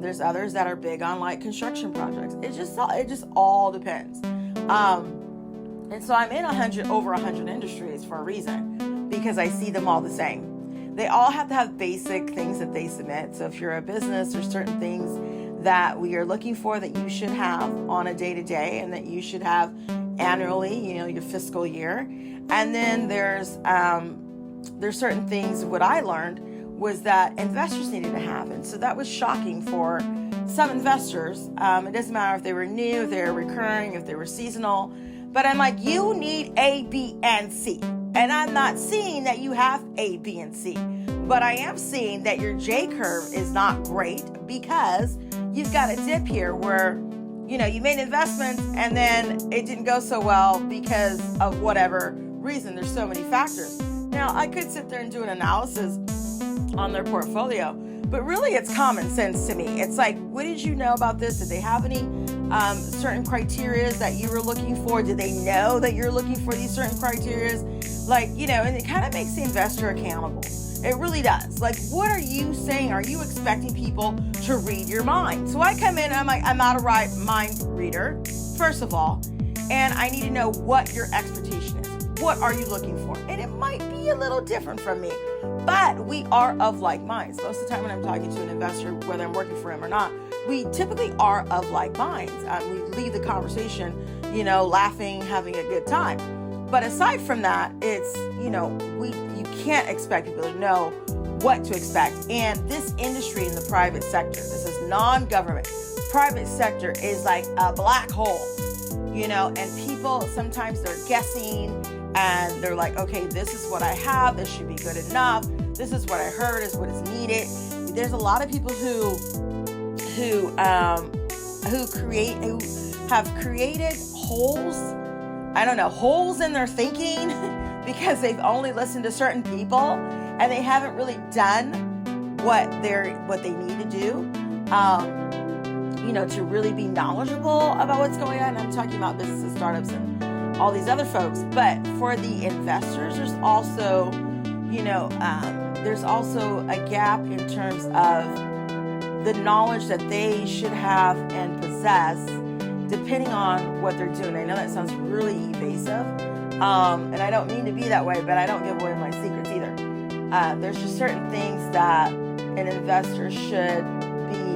there's others that are big on like construction projects. It just all depends. And so I'm in over 100 industries for a reason, because I see them all the same. They all have to have basic things that they submit. So if you're a business, there's certain things that we are looking for that you should have on a day-to-day and that you should have annually, your fiscal year. And then there's certain things. What I learned was that investors needed to have. And so that was shocking for some investors. It doesn't matter if they were new, if they were recurring, if they were seasonal. But I'm like, you need A, B, and C. And I'm not seeing that you have A, B, and C. But I am seeing that your J curve is not great, because you've got a dip here where, you made investments and then it didn't go so well because of whatever reason. There's so many factors. Now, I could sit there and do an analysis on their portfolio, but really it's common sense to me. It's like, what did you know about this? Did they have any certain criteria that you were looking for? Did they know that you're looking for these certain criteria? And it kind of makes the investor accountable. It really does. Like, what are you saying? Are you expecting people to read your mind? So I come in and I'm like, I'm not a mind reader, first of all, and I need to know what your expectation is. What are you looking for? And it might be a little different from me, but we are of like minds. Most of the time when I'm talking to an investor, whether I'm working for him or not, we typically are of like minds. We leave the conversation, laughing, having a good time. But aside from that, it's, you can't expect people to know what to expect. And this industry in the private sector, this is non-government. Private sector is like a black hole, and people, sometimes they're guessing and they're like, okay, this is what I have. This should be good enough. This is what I heard is what is needed. There's a lot of people who have created holes in their thinking because they've only listened to certain people and they haven't really done what they need to do, to really be knowledgeable about what's going on. I'm talking about businesses, startups, and all these other folks. But for the investors, there's also a gap in terms of the knowledge that they should have and possess, depending on what they're doing. I know that sounds really evasive, and I don't mean to be that way, but I don't give away my secrets either. There's just certain things that an investor should be,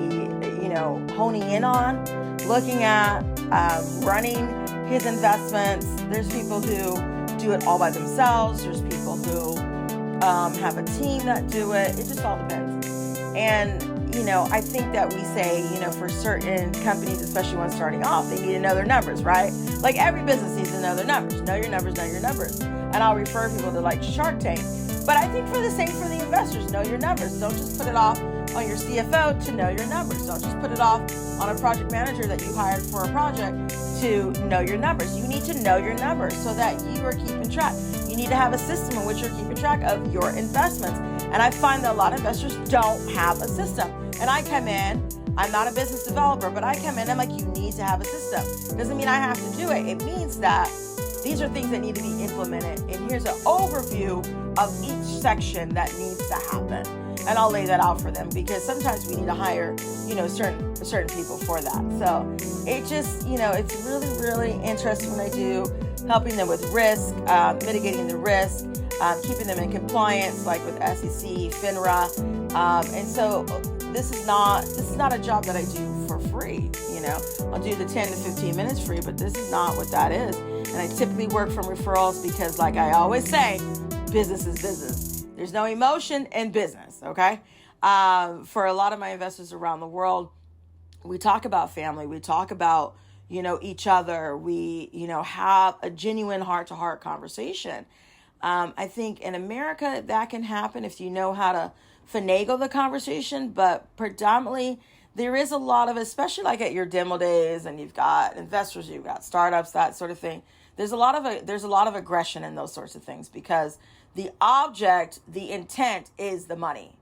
honing in on, looking at, running his investments. There's people who do it all by themselves. There's people who have a team that do it. It just all depends. And I think that we say, for certain companies, especially when starting off, they need to know their numbers, right? Like every business needs to know their numbers. Know your numbers, know your numbers. And I'll refer people to like Shark Tank. But I think for the same for the investors, know your numbers. Don't just put it off on your CFO to know your numbers. Don't just put it off on a project manager that you hired for a project to know your numbers. You need to know your numbers so that you are keeping track. You need to have a system in which you're keeping track of your investments. And I find that a lot of investors don't have a system. And I come in, I'm not a business developer, but I come in, I'm like, you need to have a system. Doesn't mean I have to do it. It means that these are things that need to be implemented. And here's an overview of each section that needs to happen. And I'll lay that out for them, because sometimes we need to hire, certain people for that. So it just, it's really, really interesting when I do, helping them with risk, mitigating the risk, keeping them in compliance, like with SEC, FINRA. And so this is not a job that I do for free. I'll do the 10 to 15 minutes free, but this is not what that is. And I typically work from referrals because, like I always say, business is business. There's no emotion in business, okay? For a lot of my investors around the world, we talk about family. We talk about, each other. We, have a genuine heart-to-heart conversation. I think in America that can happen if you know how to finagle the conversation, but predominantly there is a lot of, especially like at your demo days, and you've got investors, you've got startups, that sort of thing. There's a lot of aggression in those sorts of things, because the object, the intent is the money.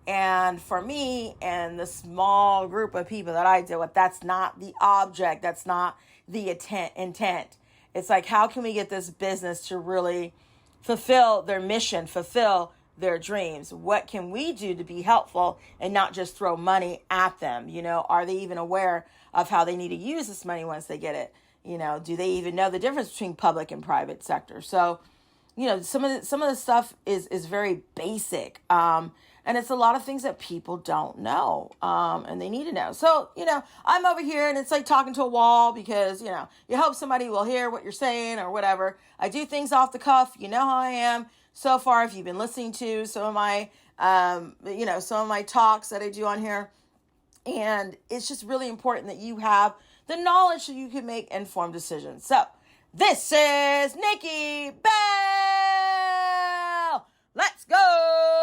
And for me and the small group of people that I deal with, that's not the object. That's not the intent. It's like, how can we get this business to really fulfill their mission, fulfill their dreams? What can we do to be helpful and not just throw money at them? Are they even aware of how they need to use this money once they get it? Do they even know the difference between public and private sector? So, some of the stuff is very basic. And it's a lot of things that people don't know, and they need to know. So, I'm over here and it's like talking to a wall because, you hope somebody will hear what you're saying or whatever. I do things off the cuff. You know how I am so far. If you've been listening to some of my, some of my talks that I do on here, and it's just really important that you have the knowledge so you can make informed decisions. So this is Nikki Bell. Let's go.